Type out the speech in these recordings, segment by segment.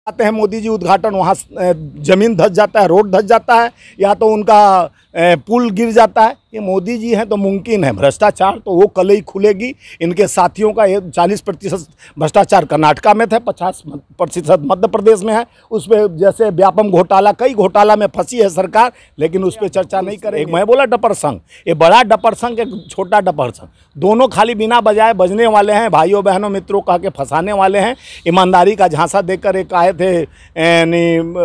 आते हैं मोदी जी उद्घाटन, वहाँ जमीन धंस जाता है, रोड धंस जाता है, या तो उनका पुल गिर जाता है। ये मोदी जी हैं तो मुमकिन है। भ्रष्टाचार तो वो कल ही खुलेगी। इनके साथियों का 40% भ्रष्टाचार कर्नाटका में था, 50% मध्य प्रदेश में है। उस पर जैसे व्यापम घोटाला, कई घोटाला में फंसी है सरकार, लेकिन उस पर चर्चा नहीं करेंगे। मैं बोला डपर संघ, ये बड़ा डपर संघ, एक छोटा डपर संघ, दोनों खाली बिना बजाए बजने वाले हैं, भाइयों बहनों मित्रों कह के फंसाने वाले हैं। ईमानदारी का झांसा देकर एक आए थे,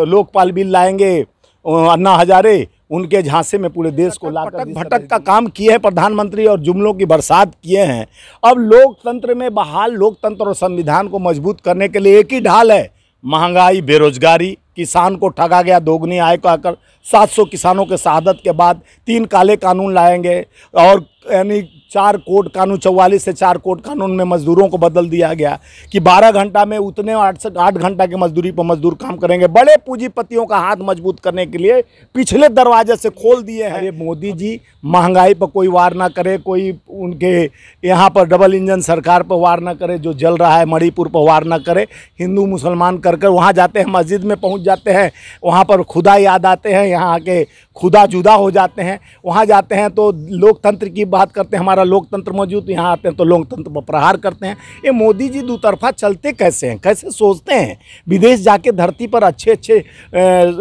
लोकपाल बिल लाएंगे अन्ना हजारे, उनके झांसे में पूरे देश को लाकर भटक का काम किए हैं प्रधानमंत्री और जुमलों की बरसात किए हैं। अब लोकतंत्र में बहाल, लोकतंत्र और संविधान को मजबूत करने के लिए एक ही ढाल है, महंगाई, बेरोजगारी। किसान को ठगा गया, दोगुनी आय कहकर 700 किसानों के शहादत के बाद 3 काले कानून लाएंगे, और यानी 4 कोड कानून, 44 से 4 कोड कानून में मजदूरों को बदल दिया गया कि 12 घंटा में उतने 8 घंटा की मजदूरी पर मजदूर काम करेंगे। बड़े पूंजीपतियों का हाथ मजबूत करने के लिए पिछले दरवाजे से खोल दिए हैं। ये मोदी जी महंगाई पर कोई वार ना करे, कोई उनके यहाँ पर डबल इंजन सरकार पर वार ना करे, जो जल रहा है मणिपुर पर वार ना करे। हिंदू मुसलमान कर वहाँ जाते हैं, मस्जिद में पहुँच जाते हैं, वहाँ पर खुदा याद आते हैं, यहाँ आके खुदा जुदा हो जाते हैं। वहाँ जाते हैं तो लोकतंत्र की बात करते हैं, हमारा लोकतंत्र मौजूद, यहाँ आते हैं तो लोकतंत्र पर प्रहार करते हैं। ये मोदी जी दूतरफा चलते कैसे हैं, कैसे सोचते हैं? विदेश जाके धरती पर अच्छे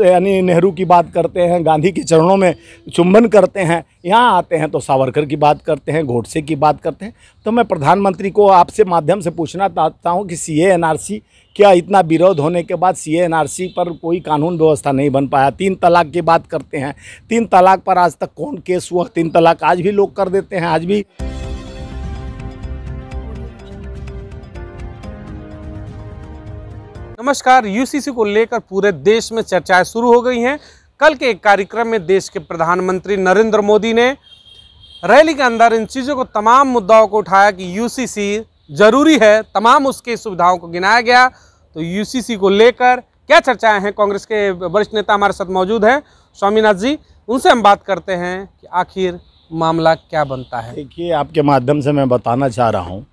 यानी नेहरू की बात करते हैं, गांधी के चरणों में चुंबन करते हैं, यहाँ आते हैं तो सावरकर की बात करते हैं, गोडसे की बात करते हैं। तो मैं प्रधानमंत्री को आपसे माध्यम से पूछना चाहता हूँ कि CA NRC, क्या इतना विरोध होने के बाद CA NRC पर कोई कानून व्यवस्था नहीं बन पाया? 3 तलाक की बात करते हैं, 3 तलाक पर आज तक कौन केस हुआ? 3 तलाक आज भी लोग कर देते हैं, आज भी। नमस्कार। UCC को लेकर पूरे देश में चर्चाएं शुरू हो गई हैं। कल के एक कार्यक्रम में देश के प्रधानमंत्री नरेंद्र मोदी ने रैली के अंदर इन चीज़ों को, तमाम मुद्दाओं को उठाया कि UCC जरूरी है, तमाम उसकी सुविधाओं को गिनाया गया। तो UCC को लेकर क्या चर्चाएं हैं? कांग्रेस के वरिष्ठ नेता हमारे साथ मौजूद हैं, स्वामीनाथ जी, उनसे हम बात करते हैं कि आखिर मामला क्या बनता है। देखिए, आपके माध्यम से मैं बताना चाह रहा हूँ,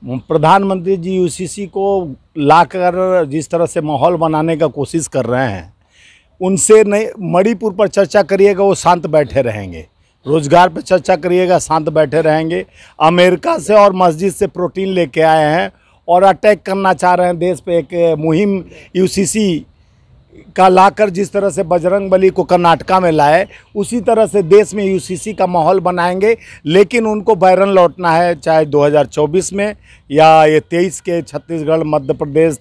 प्रधानमंत्री जी UCC को लाकर जिस तरह से माहौल बनाने का कोशिश कर रहे हैं, उनसे नहीं, मणिपुर पर चर्चा करिएगा वो शांत बैठे रहेंगे, रोजगार पर चर्चा करिएगा शांत बैठे रहेंगे। अमेरिका से और मस्जिद से प्रोटीन लेके आए हैं और अटैक करना चाह रहे हैं देश पे। एक मुहिम UCC का लाकर जिस तरह से बजरंगबली को कर्नाटका में लाए, उसी तरह से देश में UCC का माहौल बनाएंगे। लेकिन उनको बैरन लौटना है, चाहे 2024 में या ये 23 के छत्तीसगढ़, मध्य प्रदेश,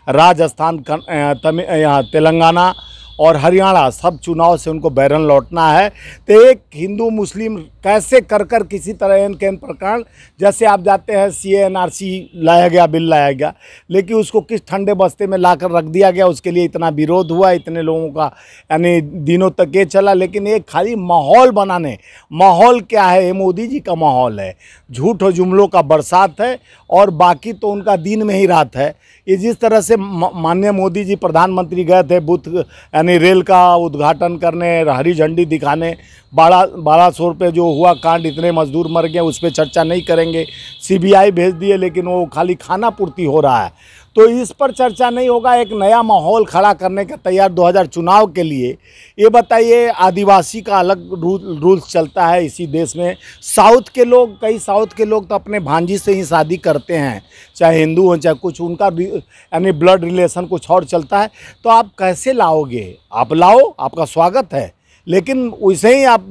राजस्थान, यहाँ तेलंगाना और हरियाणा, सब चुनाव से उनको बैरन लौटना है। तो एक हिंदू मुस्लिम कैसे कर किसी तरह एन कैन प्रकरण, जैसे आप जाते हैं CA NRC लाया गया, बिल लाया गया, लेकिन उसको किस ठंडे बस्ते में लाकर रख दिया गया, उसके लिए इतना विरोध हुआ, इतने लोगों का यानी दिनों तक ये चला। लेकिन ये खाली माहौल बनाने, माहौल क्या है? ये मोदी जी का माहौल है, झूठ और जुमलों का बरसात है, और बाकी तो उनका दिन में ही रात है। ये जिस तरह से माननीय मोदी जी प्रधानमंत्री गए थे बुथ यानी रेल का उद्घाटन करने, हरी झंडी दिखाने, 1200 रुपये जो हुआ कांड, इतने मजदूर मर गए, उस पर चर्चा नहीं करेंगे। CBI भेज दिए, लेकिन वो खाली खाना पूर्ति हो रहा है, तो इस पर चर्चा नहीं होगा। एक नया माहौल खड़ा करने का तैयार 2000 चुनाव के लिए। ये बताइए, आदिवासी का अलग रूल्स चलता है इसी देश में। साउथ के लोग, कई साउथ के लोग तो अपने भांजी से ही शादी करते हैं, चाहे हिंदू हो चाहे कुछ, उनका यानी ब्लड रिलेशन कुछ और चलता है। तो आप कैसे लाओगे? आप लाओ, आपका स्वागत है, लेकिन वैसे ही आप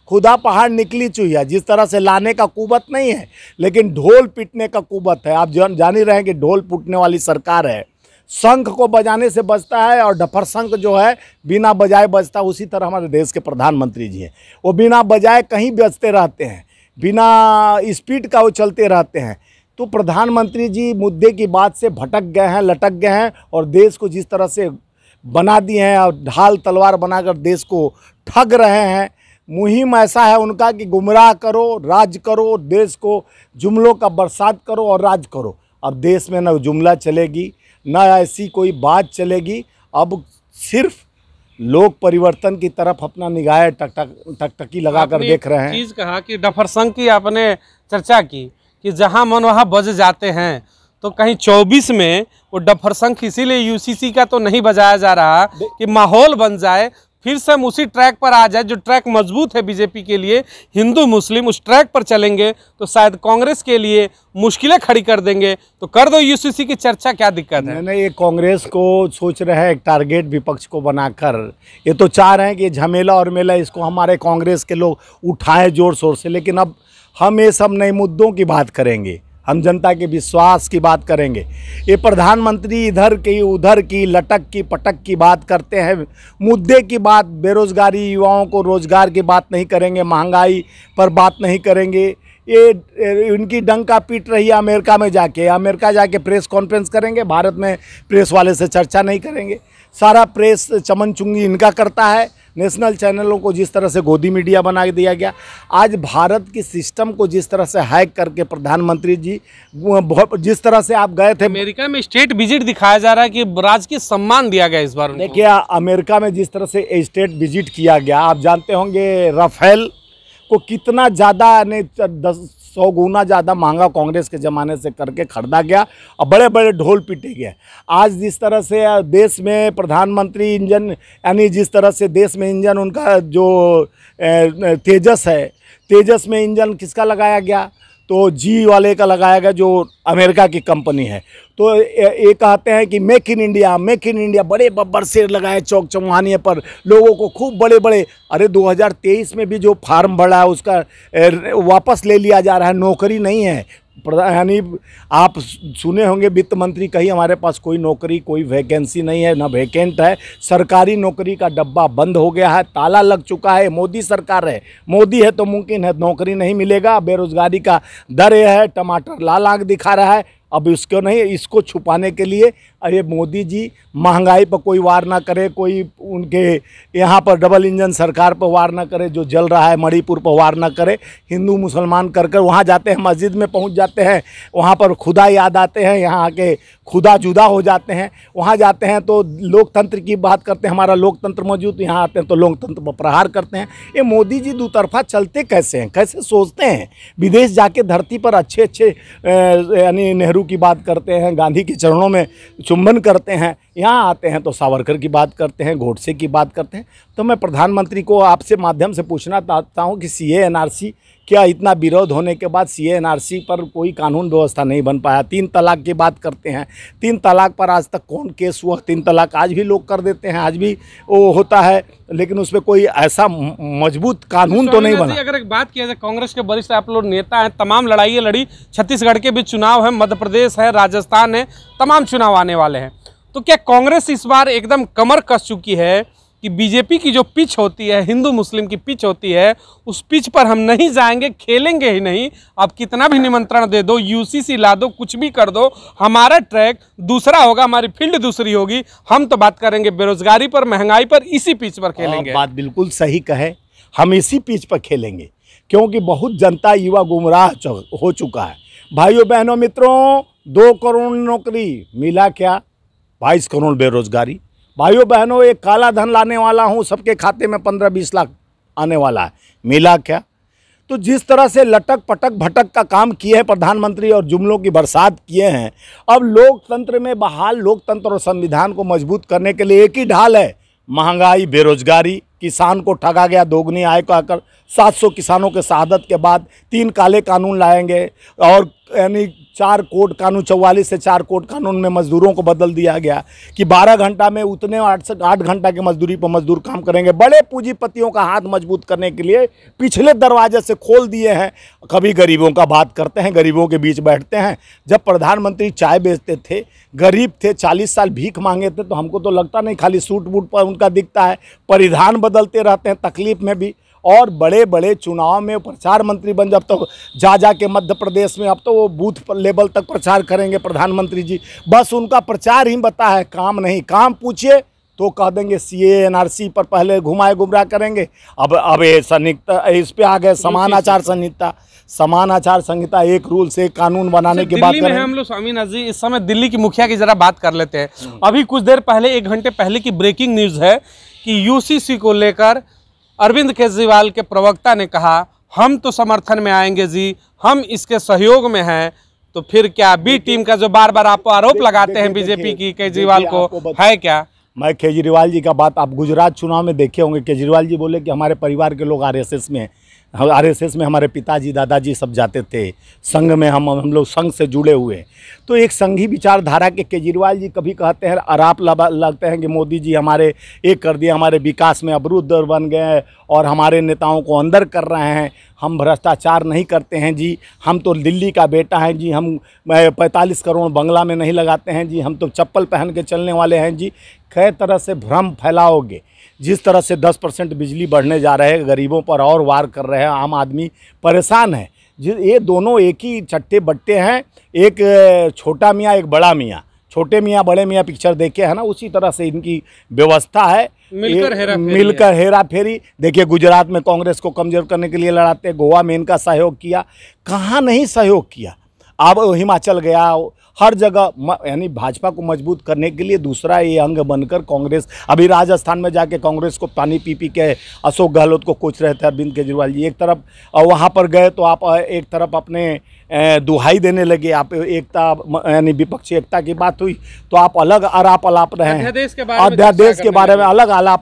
खुदा पहाड़ निकली चुहिया, जिस तरह से लाने का कुवत नहीं है, लेकिन ढोल पीटने का कुवत है। आप जान ही रहे हैं कि ढोल पीटने वाली सरकार है। शंख को बजाने से बजता है, और डफर शंख जो है बिना बजाए बजता। उसी तरह हमारे देश के प्रधानमंत्री जी हैं, वो बिना बजाए कहीं बजते रहते हैं, बिना स्पीड का वो चलते रहते हैं। तो प्रधानमंत्री जी मुद्दे की बात से भटक गए हैं, लटक गए हैं, और देश को जिस तरह से बना दिए हैं, और ढाल तलवार बनाकर देश को ठग रहे हैं। मुहिम ऐसा है उनका कि गुमराह करो, राज करो, देश को जुमलों का बरसात करो और राज करो। अब देश में न जुमला चलेगी, न ऐसी कोई बात चलेगी। अब सिर्फ लोग परिवर्तन की तरफ अपना निगाह टकटकी लगाकर देख रहे हैं। चीज़ कहा कि डफर संघ की आपने चर्चा की कि जहां मन वहां बज जाते हैं, तो कहीं 24 में वो डफर शंख इसीलिए यूसीसी का तो नहीं बजाया जा रहा कि माहौल बन जाए, फिर से हम उसी ट्रैक पर आ जाए जो ट्रैक मजबूत है बीजेपी के लिए। हिंदू मुस्लिम उस ट्रैक पर चलेंगे तो शायद कांग्रेस के लिए मुश्किलें खड़ी कर देंगे। तो कर दो यूसीसी की चर्चा, क्या दिक्कत है? नहीं, ये कांग्रेस को सोच रहे हैं एक टारगेट विपक्ष को बनाकर। ये तो चाह रहे हैं कि झमेला और मेला इसको हमारे कांग्रेस के लोग उठाएं जोर शोर से, लेकिन अब हम ये सब नए मुद्दों की बात करेंगे, हम जनता के विश्वास की बात करेंगे। ये प्रधानमंत्री इधर की उधर की लटक की पटक की बात करते हैं, मुद्दे की बात, बेरोजगारी, युवाओं को रोजगार की बात नहीं करेंगे, महंगाई पर बात नहीं करेंगे। ये इनकी डंका पीट रही है अमेरिका में जाके, अमेरिका जाके प्रेस कॉन्फ्रेंस करेंगे, भारत में प्रेस वाले से चर्चा नहीं करेंगे। सारा प्रेस चमन चुंगी इनका करता है। नेशनल चैनलों को जिस तरह से गोदी मीडिया बना दिया गया, आज भारत की सिस्टम को जिस तरह से हैक करके प्रधानमंत्री जी जिस तरह से आप गए थे अमेरिका में, स्टेट विजिट दिखाया जा रहा है कि राजकीय सम्मान दिया गया इस बार उनको। देखिए, अमेरिका में जिस तरह से स्टेट विजिट किया गया, आप जानते होंगे राफेल को कितना ज़्यादा ने 100 गुना ज़्यादा महंगा कांग्रेस के ज़माने से करके खरीदा गया और बड़े बड़े ढोल पीटे गए। आज जिस तरह से देश में प्रधानमंत्री इंजन, यानी जिस तरह से देश में इंजन उनका जो तेजस है, तेजस में इंजन किसका लगाया गया? तो जी वाले का लगाया गया, जो अमेरिका की कंपनी है। तो ये कहते हैं कि make in India, make in India, बड़े बब्बर शेर लगाए चौक चौहानिए पर, लोगों को खूब बड़े बड़े। अरे 2023 में भी जो फार्म भरा है उसका वापस ले लिया जा रहा है, नौकरी नहीं है। यानी आप सुने होंगे वित्त मंत्री, कहीं हमारे पास कोई नौकरी, कोई वैकेंसी नहीं है, ना वैकेंट है। सरकारी नौकरी का डब्बा बंद हो गया है, ताला लग चुका है। मोदी सरकार है, मोदी है तो मुमकिन है नौकरी नहीं मिलेगा। बेरोजगारी का दर यह है, टमाटर लाल आंख दिखा रहा है। अब इसको नहीं, इसको छुपाने के लिए अरे मोदी जी महंगाई पर कोई वार ना करे, कोई उनके यहाँ पर डबल इंजन सरकार पर वार ना करे, जो जल रहा है मणिपुर पर वार ना करे। हिंदू मुसलमान कर कर वहाँ जाते हैं, मस्जिद में पहुँच जाते हैं, वहाँ पर खुदा याद आते हैं, यहाँ आके खुदा जुदा हो जाते हैं। वहाँ जाते हैं तो लोकतंत्र की बात करते हैं, हमारा लोकतंत्र मौजूद, यहाँ आते हैं तो लोकतंत्र पर प्रहार करते हैं। ये मोदी जी दूतरफा चलते कैसे हैं, कैसे सोचते हैं? विदेश जाके धरती पर अच्छे अच्छे यानी नेहरू की बात करते हैं, गांधी के चरणों में चुंबन करते हैं, यहाँ आते हैं तो सावरकर की बात करते हैं, गोडसे की बात करते हैं। तो मैं प्रधानमंत्री को आपसे माध्यम से पूछना चाहता हूँ कि सीए एनआरसी, क्या इतना विरोध होने के बाद सीए एनआरसी पर कोई कानून व्यवस्था नहीं बन पाया? 3 तलाक की बात करते हैं, 3 तलाक पर आज तक कौन केस हुआ? 3 तलाक आज भी लोग कर देते हैं, आज भी वो होता है, लेकिन उसमें कोई ऐसा मजबूत कानून तो नहीं बना। अगर एक बात किया जाए, कांग्रेस के वरिष्ठ आप लोग नेता हैं, तमाम लड़ाइयाँ लड़ी, छत्तीसगढ़ के भी चुनाव है, मध्य प्रदेश है, राजस्थान है, तमाम चुनाव आने वाले हैं। तो क्या कांग्रेस इस बार एकदम कमर कस चुकी है कि बीजेपी की जो पिच होती है, हिंदू मुस्लिम की पिच होती है, उस पिच पर हम नहीं जाएंगे, खेलेंगे ही नहीं? आप कितना भी निमंत्रण दे दो, यूसीसी ला दो, कुछ भी कर दो, हमारा ट्रैक दूसरा होगा, हमारी फील्ड दूसरी होगी। हम तो बात करेंगे बेरोजगारी पर, महंगाई पर, इसी पिच पर खेलेंगे। बात बिल्कुल सही कहे, हम इसी पिच पर खेलेंगे, क्योंकि बहुत जनता, युवा गुमराह हो चुका है। भाइयों बहनों मित्रों, 2 करोड़ नौकरी मिला क्या? 22 करोड़ बेरोजगारी। भाइयों बहनों, एक काला धन लाने वाला हूँ, सबके खाते में 15-20 लाख आने वाला है, मिला क्या? तो जिस तरह से लटक पटक भटक का काम किए हैं प्रधानमंत्री और जुमलों की बरसात किए हैं, अब लोकतंत्र में बहाल, लोकतंत्र और संविधान को मजबूत करने के लिए एक ही ढाल है, महंगाई, बेरोजगारी। किसान को ठगा गया, दोगुनी आय को आकर 700 किसानों के शहादत के बाद 3 काले कानून लाएंगे, और यानी 4 कोड कानून, 44 से 4 कोड कानून में मजदूरों को बदल दिया गया कि 12 घंटा में उतने 8 घंटा की मजदूरी पर मजदूर काम करेंगे। बड़े पूंजीपतियों का हाथ मजबूत करने के लिए पिछले दरवाजे से खोल दिए हैं। कभी गरीबों का बात करते हैं, गरीबों के बीच बैठते हैं। जब प्रधानमंत्री चाय बेचते थे, गरीब थे, 40 साल भीख मांगे थे, तो हमको तो लगता नहीं खाली सूट बूट पर उनका दिखता है, परिधान बदलते रहते हैं तकलीफ में भी। और बड़े बड़े चुनाव में प्रचार मंत्री बन, जब तो जा के मध्य प्रदेश में अब तो वो बूथ पर लेवल तक प्रचार करेंगे प्रधानमंत्री जी। बस उनका प्रचार ही बता है, काम नहीं। काम पूछिए तो कह देंगे सीए एनआरसी पर पहले घुमाए गुमराह करेंगे। अब ये संहिता, इस पे आ गए समान आचार संहिता। समान आचार संहिता, एक रूल से कानून बनाने की बात करें। हम लोग स्वामीनाथ जी इस समय दिल्ली की मुखिया की जरा बात कर लेते हैं। अभी कुछ देर पहले, 1 घंटे पहले की ब्रेकिंग न्यूज़ है कि यूसीसी को लेकर अरविंद केजरीवाल के प्रवक्ता ने कहा, हम तो समर्थन में आएंगे जी, हम इसके सहयोग में हैं। तो फिर क्या बी टीम का जो बार बार आप आरोप लगाते हैं बीजेपी की केजरीवाल को, है क्या? मैं केजरीवाल जी का बात, आप गुजरात चुनाव में देखे होंगे, केजरीवाल जी बोले कि हमारे परिवार के लोग आरएसएस में हमारे पिताजी दादाजी सब जाते थे, संघ में हम लोग संघ से जुड़े हुए। तो एक संघी विचारधारा के केजरीवाल जी कभी कहते हैं, आरोप लगते हैं कि मोदी जी हमारे एक कर दिए, हमारे विकास में अवरुद्ध बन गए और हमारे नेताओं को अंदर कर रहे हैं, हम भ्रष्टाचार नहीं करते हैं जी, हम तो दिल्ली का बेटा हैं जी, हम 45 करोड़ बंगला में नहीं लगाते हैं जी, हम तो चप्पल पहन के चलने वाले हैं जी। कई तरह से भ्रम फैलाओगे। जिस तरह से 10% बिजली बढ़ने जा रहे हैं, गरीबों पर और वार कर रहे हैं, आम आदमी परेशान है। ये दोनों एक ही चट्टे बट्टे हैं, एक छोटा मियाँ एक बड़ा मियाँ, छोटे मियाँ बड़े मियाँ पिक्चर देखे है ना, उसी तरह से इनकी व्यवस्था है, मिलकर हेरा फेरी। देखिए गुजरात में कांग्रेस को कमजोर करने के लिए लड़ाते, गोवा में इनका सहयोग किया, कहाँ नहीं सहयोग किया। अब हिमाचल गया, हर जगह यानी भाजपा को मजबूत करने के लिए दूसरा ये अंग बनकर कांग्रेस, अभी राजस्थान में जाके कांग्रेस को पानी पी पी के अशोक गहलोत को कोच रहे थे अरविंद केजरीवाल जी। एक तरफ वहाँ पर गए तो आप एक तरफ अपने दुहाई देने लगे, आप एकता यानी विपक्षी एकता की बात हुई तो आप अलग आलाप रहे हैं, अध्यादेश के बारे में अलग आलाप,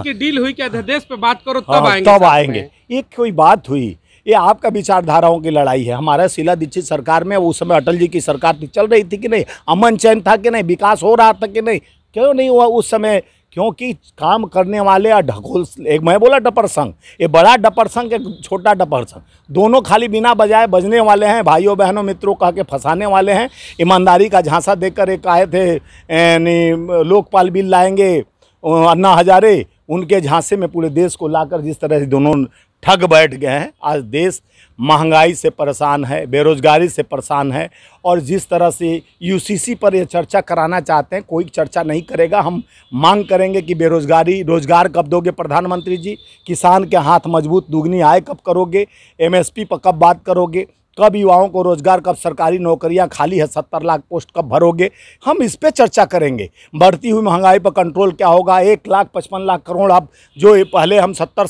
की डील हुई कि अध्यादेश पे बात करो तब आएंगे। एक कोई बात हुई, ये आपका विचारधाराओं की लड़ाई है। हमारा शीला दीक्षित सरकार में उस समय अटल जी की सरकार चल रही थी कि नहीं, अमन चैन था कि नहीं, विकास हो रहा था कि नहीं, क्यों नहीं हुआ उस समय? क्योंकि काम करने वाले ढकोल, एक मैं बोला डपर संघ, ये बड़ा डपर संघ एक छोटा डपर संघ, दोनों खाली बिना बजाए बजने वाले हैं, भाइयों बहनों मित्रों कह के फंसाने वाले हैं। ईमानदारी का झांसा देकर एक आए थे लोकपाल बिल लाएंगे अन्ना हजारे, उनके झांसे में पूरे देश को लाकर जिस तरह से दोनों ठग बैठ गए हैं। आज देश महंगाई से परेशान है, बेरोजगारी से परेशान है, और जिस तरह से यूसीसी पर ये चर्चा कराना चाहते हैं, कोई चर्चा नहीं करेगा। हम मांग करेंगे कि रोजगार कब दोगे प्रधानमंत्री जी, किसान के हाथ मजबूत, दुगनी आय कब करोगे, एमएसपी पर कब बात करोगे, कब युवाओं को रोजगार, कब सरकारी नौकरियां खाली है 70 लाख पोस्ट कब भरोगे, हम इस पे चर्चा करेंगे। बढ़ती हुई महंगाई पर कंट्रोल क्या होगा, 1,55,00,000 करोड़, अब जो पहले हम 70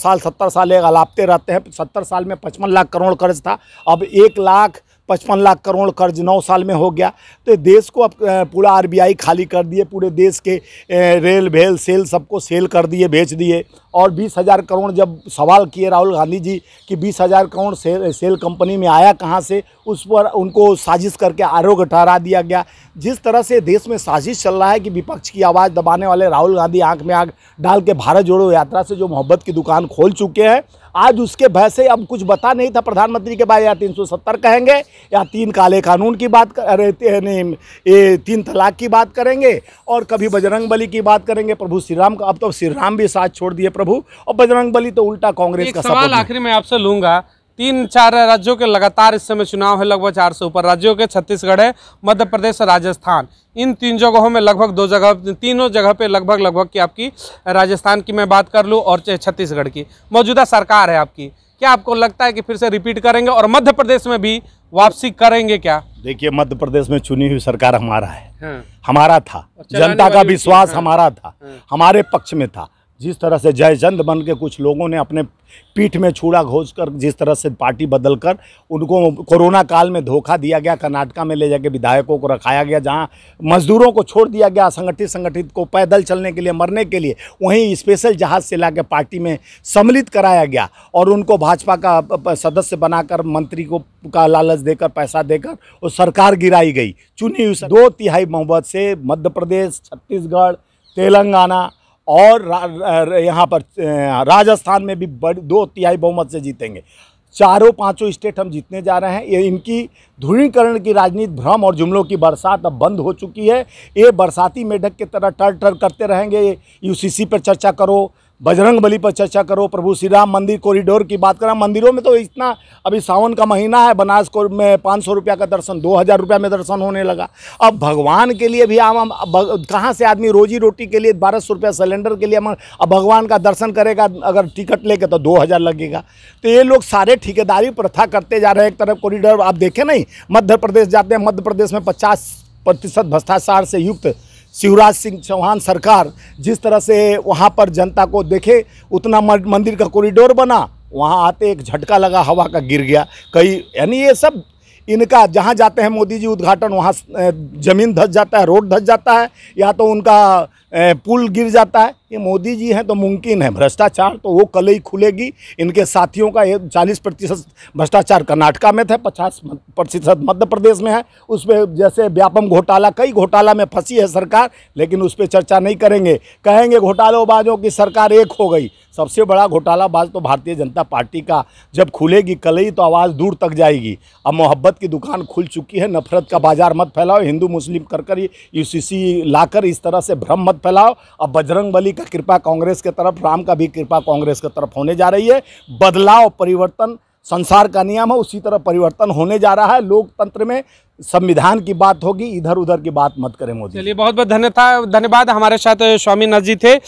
साल एक अलापते रहते हैं, 70 साल में 55 लाख करोड़ कर्ज था, अब 1,55,00,000 करोड़ कर्ज 9 साल में हो गया। तो देश को अब पूरा आरबीआई खाली कर दिए, पूरे देश के रेल भेल सेल सबको सेल कर दिए, बेच दिए। और 20,000 करोड़ जब सवाल किए राहुल गांधी जी कि 20,000 करोड़ सेल कंपनी में आया कहाँ से, उस पर उनको साजिश करके आरोप ठहरा दिया गया। जिस तरह से देश में साजिश चल रहा है कि विपक्ष की आवाज़ दबाने वाले राहुल गांधी आंख में आग डाल के भारत जोड़ो यात्रा से जो मोहब्बत की दुकान खोल चुके हैं, आज उसके भय से अब कुछ बता नहीं था प्रधानमंत्री के बाद, या 370 कहेंगे या 3 काले कानून की बात नहीं, ये 3 तलाक की बात करेंगे, और कभी बजरंगबली की बात करेंगे, प्रभु श्री राम का। अब तो श्री राम भी साथ छोड़ दिए प्रभु, और बजरंगबली तो उल्टा कांग्रेस का सवाल आखिरी में आपसे लूंगा। 3-4 राज्यों के लगातार इस समय चुनाव है, लगभग 4 से ऊपर राज्यों के, छत्तीसगढ़ है, मध्य प्रदेश, राजस्थान, इन 3 जगहों में लगभग 2 जगह, तीनों जगह पे लगभग की आपकी राजस्थान की मैं बात कर लूँ और छत्तीसगढ़ की मौजूदा सरकार है आपकी, क्या आपको लगता है कि फिर से रिपीट करेंगे और मध्य प्रदेश में भी वापसी करेंगे क्या? देखिए मध्य प्रदेश में चुनी हुई सरकार हमारा है, हमारा था, जनता का विश्वास हमारा था, हमारे पक्ष में था। जिस तरह से जयचंद बन के कुछ लोगों ने अपने पीठ में छुरा घोंच कर, जिस तरह से पार्टी बदलकर उनको कोरोना काल में धोखा दिया गया, कर्नाटका में ले जाके विधायकों को रखाया गया, जहां मजदूरों को छोड़ दिया गया, संगठित को पैदल चलने के लिए, मरने के लिए, वहीं स्पेशल जहाज से लाके पार्टी में सम्मिलित कराया गया, और उनको भाजपा का सदस्य बनाकर मंत्री को का लालच देकर, पैसा देकर वो सरकार गिराई गई। चुनी हुई 2/3 बहुमत से मध्य प्रदेश, छत्तीसगढ़, तेलंगाना और यहाँ पर राजस्थान में भी 2/3 बहुमत से जीतेंगे। 4-5 स्टेट हम जीतने जा रहे हैं। ये इनकी ध्रुवीकरण की राजनीति, भ्रम और जुमलों की बरसात अब बंद हो चुकी है। ये बरसाती मेढक की तरह टर करते रहेंगे। यूसीसी पर चर्चा करो, बजरंगबली पर चर्चा करो, प्रभु श्री राम मंदिर कॉरिडोर की बात करें, मंदिरों में तो इतना, अभी सावन का महीना है, बनास को में 500 रुपया का दर्शन 2,000 रुपया में दर्शन होने लगा। अब भगवान के लिए भी हम कहाँ से आदमी रोजी रोटी के लिए 1,200 रुपया सिलेंडर के लिए अब भगवान का दर्शन करेगा, अगर टिकट लेके तो 2,000 लगेगा। तो ये लोग सारे ठेकेदारी प्रथा करते जा रहे हैं। एक तरफ कॉरिडोर आप देखें नहीं, मध्य प्रदेश जाते हैं, मध्य प्रदेश में 50% भ्रष्टाचार से युक्त शिवराज सिंह चौहान सरकार, जिस तरह से वहाँ पर जनता को देखे, उतना मंदिर का कॉरिडोर बना, वहाँ आते एक झटका लगा, हवा का गिर गया कई, यानी ये सब इनका जहाँ जाते हैं मोदी जी उद्घाटन, वहाँ ज़मीन धंस जाता है, रोड धंस जाता है, या तो उनका पुल गिर जाता है। ये मोदी जी हैं तो मुमकिन है। भ्रष्टाचार तो वो कल ही खुलेगी। इनके साथियों का 40% भ्रष्टाचार कर्नाटका में था, 50% मध्य प्रदेश में है। उस पर जैसे व्यापम घोटाला, कई घोटाला में फंसी है सरकार, लेकिन उस पर चर्चा नहीं करेंगे। कहेंगे घोटालोबाजों की सरकार एक हो गई। सबसे बड़ा घोटालाबाज तो भारतीय जनता पार्टी का जब खुलेगी कल ही तो आवाज़ दूर तक जाएगी। अब मोहब्बत की दुकान खुल चुकी है। नफरत का बाजार मत फैलाओ, हिंदू मुस्लिम कर यूसीसी लाकर इस तरह से भ्रम मत फैलाओ। अब बजरंग बली का कृपा कांग्रेस की तरफ, राम का भी कृपा कांग्रेस की तरफ होने जा रही है। बदलाव, परिवर्तन संसार का नियम है, उसी तरह परिवर्तन होने जा रहा है। लोकतंत्र में संविधान की बात होगी, इधर उधर की बात मत करें मोदी। चलिए, बहुत बहुत धन्यवाद। हमारे साथ स्वामीनाथ जी थे,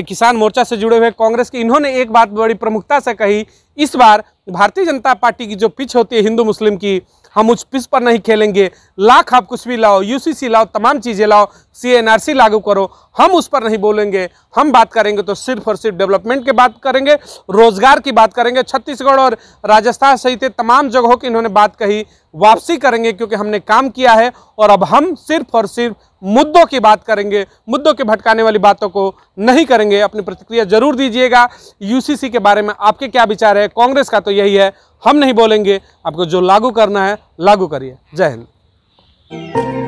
किसान मोर्चा से जुड़े हुए कांग्रेस के। इन्होंने एक बात बड़ी प्रमुखता से कही, इस बार भारतीय जनता पार्टी की जो पिच होती है हिंदू मुस्लिम की, हम उस पिच पर नहीं खेलेंगे। लाख आप कुछ भी लाओ, यूसीसी लाओ, तमाम चीज़ें लाओ, CNRC लागू करो, हम उस पर नहीं बोलेंगे। हम बात करेंगे तो सिर्फ और सिर्फ डेवलपमेंट की बात करेंगे, रोजगार की बात करेंगे। छत्तीसगढ़ और राजस्थान सहित तमाम जगहों की इन्होंने बात कही। वापसी करेंगे क्योंकि हमने काम किया है और अब हम सिर्फ और सिर्फ मुद्दों की बात करेंगे, मुद्दों के भटकाने वाली बातों को नहीं करेंगे। अपनी प्रतिक्रिया जरूर दीजिएगा। यूसीसी के बारे में आपके क्या विचार है? कांग्रेस का तो यही है, हम नहीं बोलेंगे, आपको जो लागू करना है लागू करिए। जय हिंद।